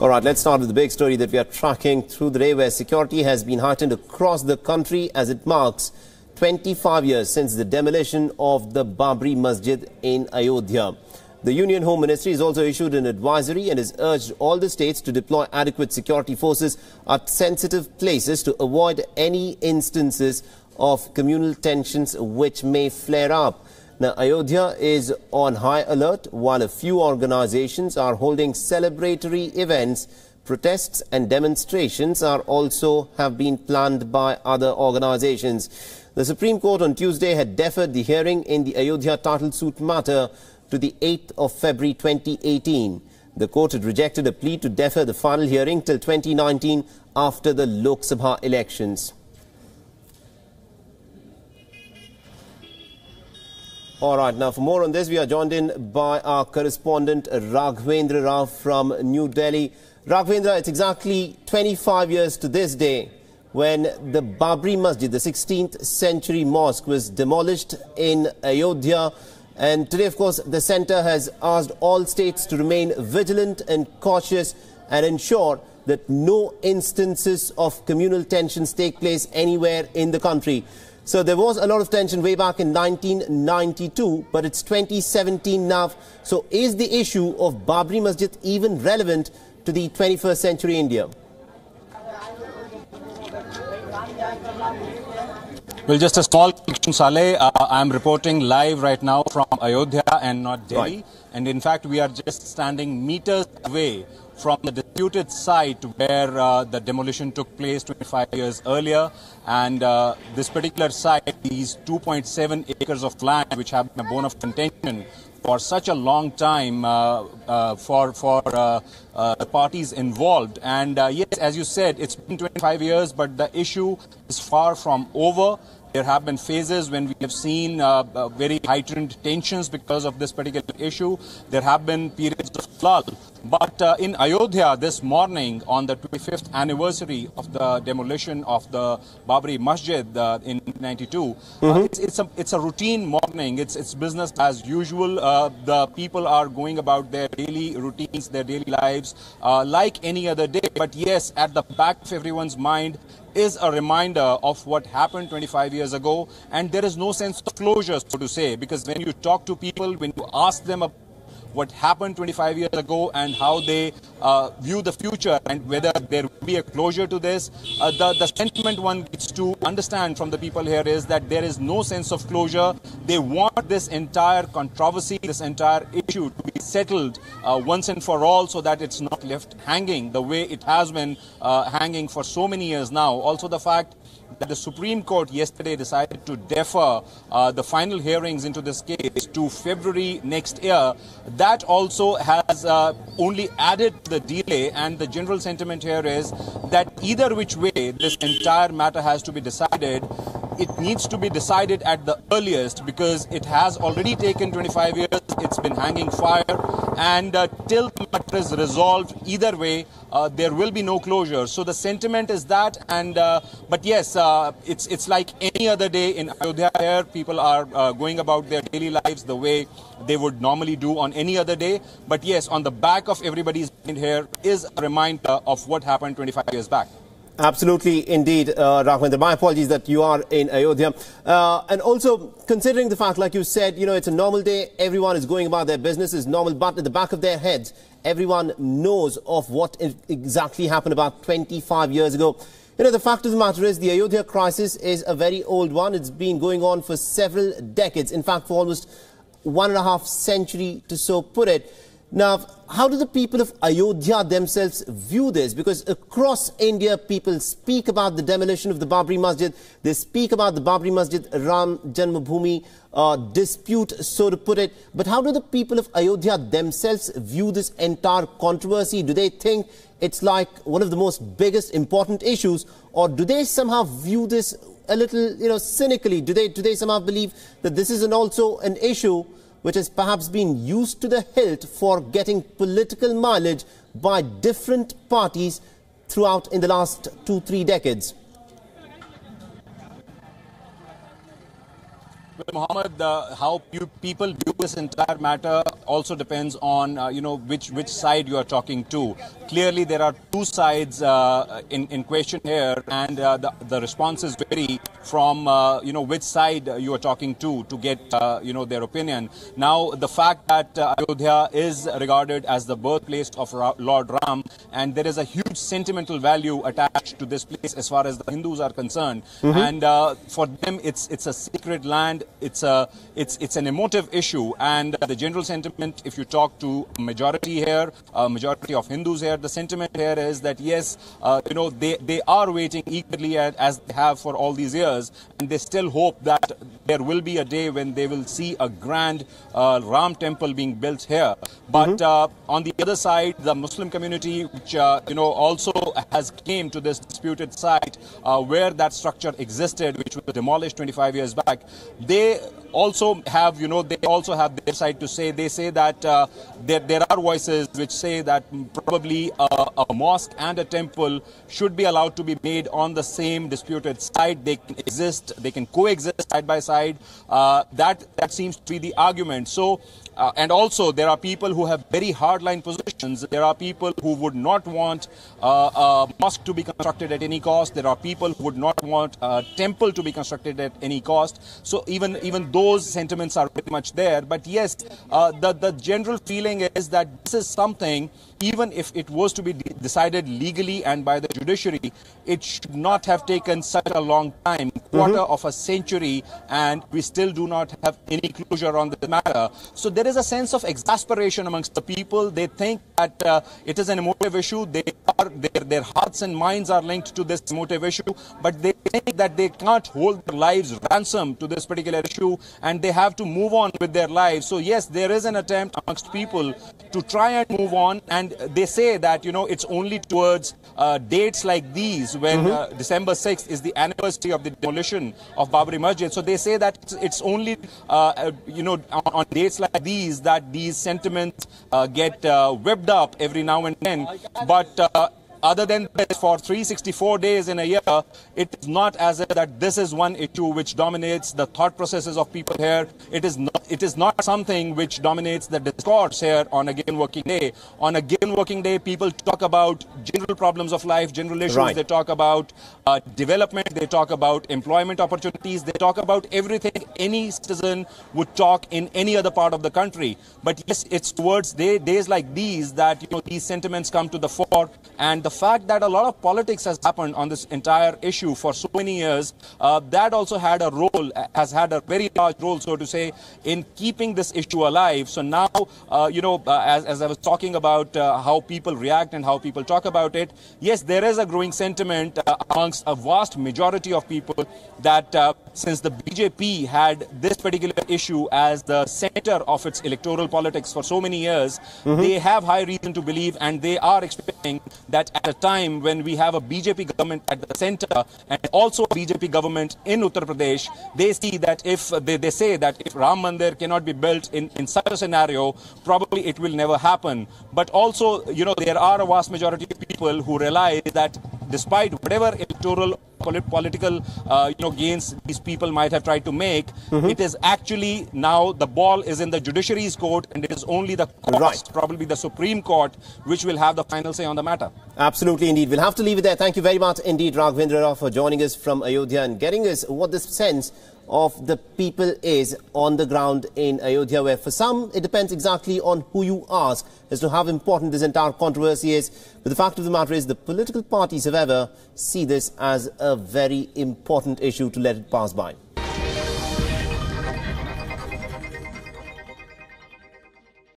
All right, let's start with the big story that we are tracking through the day, where security has been heightened across the country as it marks 25 years since the demolition of the Babri Masjid in Ayodhya. The Union Home Ministry has also issued an advisory and has urged all the states to deploy adequate security forces at sensitive places to avoid any instances of communal tensions which may flare up. Now, Ayodhya is on high alert, while a few organizations are holding celebratory events. Protests and demonstrations have been planned by other organizations. The Supreme Court on Tuesday had deferred the hearing in the Ayodhya title suit matter to the 8th of February 2018. The court had rejected a plea to defer the final hearing till 2019 after the Lok Sabha elections. All right, now for more on this, we are joined in by our correspondent Raghavendra Rao from New Delhi. Raghavendra, it's exactly 25 years to this day when the Babri Masjid, the 16th century mosque, was demolished in Ayodhya. And today, of course, the centre has asked all states to remain vigilant and cautious and ensure that no instances of communal tensions take place anywhere in the country. So there was a lot of tension way back in 1992, but it's 2017 now. So is the issue of Babri Masjid even relevant to the 21st century India? Well, just a small correction, Saleh. I'm reporting live right now from Ayodhya and not Delhi. Right. And in fact, we are just standing meters away from the disputed site where the demolition took place 25 years earlier. And this particular site, these 2.7 acres of land, which have been a bone of contention for such a long time for the parties involved. And yes, as you said, it's been 25 years, but the issue is far from over. There have been phases when we have seen very heightened tensions because of this particular issue. There have been periods of lull. But in Ayodhya this morning, on the 25th anniversary of the demolition of the Babri Masjid in 1992, it's a routine morning. It's business as usual. The people are going about their daily routines, their daily lives, like any other day. But yes, at the back of everyone's mind is a reminder of what happened 25 years ago, and there is no sense of closure, so to say, because when you talk to people, when you ask them about what happened 25 years ago and how they view the future and whether there will be a closure to this, the sentiment one gets to understand from the people here is that there is no sense of closure. They want this entire controversy, this entire issue to be settled once and for all, so that it's not left hanging the way it has been hanging for so many years now. Also, the fact that the Supreme Court yesterday decided to defer the final hearings into this case to February next year, that also has only added to the delay. And the general sentiment here is that either which way this entire matter has to be decided, it needs to be decided at the earliest, because it has already taken 25 years. It's been hanging fire, and till the matter is resolved, either way, there will be no closure. So the sentiment is that, and but yes, it's like any other day in Ayodhya here. People are going about their daily lives the way they would normally do on any other day. But yes, on the back of everybody's mind here is a reminder of what happened 25 years back. Absolutely, indeed, Raghavendra. My apologies that you are in Ayodhya. And also, considering the fact, like you said, you know, it's a normal day, everyone is going about their business, is normal, but at the back of their heads, everyone knows of what exactly happened about 25 years ago. You know, the fact of the matter is the Ayodhya crisis is a very old one. It's been going on for several decades, in fact, for almost 1.5 centuries, to so put it. Now, how do the people of Ayodhya themselves view this? Because across India, people speak about the demolition of the Babri Masjid. They speak about the Babri Masjid Ram Janmabhoomi dispute, so to put it. But how do the people of Ayodhya themselves view this entire controversy? Do they think it's like one of the most biggest important issues, or do they somehow view this a little, you know, cynically? Do they somehow believe that this is also an issue which has perhaps been used to the hilt for getting political mileage by different parties throughout in the last 2-3 decades? Well, Mohammed, how people view this entire matter also depends on, which side you are talking to. Clearly, there are two sides in question here, and the responses vary from, which side you are talking to get, their opinion. Now, the fact that Ayodhya is regarded as the birthplace of Lord Ram, and there is a huge sentimental value attached to this place as far as the Hindus are concerned. And for them, it's a sacred land. It's an emotive issue, and the general sentiment, if you talk to a majority here, a majority of Hindus here, the sentiment here is that yes, they are waiting eagerly as they have for all these years, and they still hope that there will be a day when they will see a grand Ram temple being built here. But on the other side, the Muslim community, which also has came to this disputed site where that structure existed, which was demolished 25 years back, they also have, their side to say. They say that there are voices which say that probably a mosque and a temple should be allowed to be made on the same disputed site. They can exist, they can coexist side by side. That seems to be the argument. So, and also there are people who have very hardline positions. There are people who would not want a mosque to be constructed at any cost. There are people who would not want a temple to be constructed at any cost. So even those sentiments are very much there. But yes, the general feeling is that this is something, even if it was to be decided legally and by the judiciary, it should not have taken such a long time, quarter of a century, and we still do not have any closure on the matter. So there is a sense of exasperation amongst the people. They think that it is an emotive issue. Their hearts and minds are linked to this emotive issue, but they think that they can't hold their lives ransom to this particular issue, and they have to move on with their lives. So yes, there is an attempt amongst people to try and move on, and they say that, it's only towards dates like these, when December 6th is the anniversary of the demolition of Babri Masjid. So they say that it's only, on dates like these that these sentiments get whipped up every now and then. But other than this, for 364 days in a year, it is not as if that this is one issue which dominates the thought processes of people here. It is not something which dominates the discourse here on a given working day. On a given working day, people talk about general problems of life, general issues. Right. They talk about development. They talk about employment opportunities. They talk about everything any citizen would talk in any other part of the country. But yes, it's towards days like these that these sentiments come to the fore, and the fact that a lot of politics has happened on this entire issue for so many years, that also had a role, has had a very large role, so to say, in keeping this issue alive. So now, as I was talking about how people react and how people talk about it, yes, there is a growing sentiment amongst a vast majority of people that since the BJP had this particular issue as the center of its electoral politics for so many years, they have high reason to believe, and they are expecting that at a time when we have a BJP government at the center and also a BJP government in Uttar Pradesh, they see that if they say that if Ram Mandir cannot be built in such a scenario, probably it will never happen. But also, there are a vast majority of people who realize that despite whatever electoral political gains these people might have tried to make, it is actually now the ball is in the judiciary's court, and it is only the court, probably the Supreme Court, which will have the final say on the matter. Absolutely, indeed. We'll have to leave it there. Thank you very much indeed, Raghavendra Rao, for joining us from Ayodhya and getting us what the sense of the people is on the ground in Ayodhya, where for some it depends exactly on who you ask as to how important this entire controversy is. But the fact of the matter is the political parties, however, see this as a very important issue to let it pass by.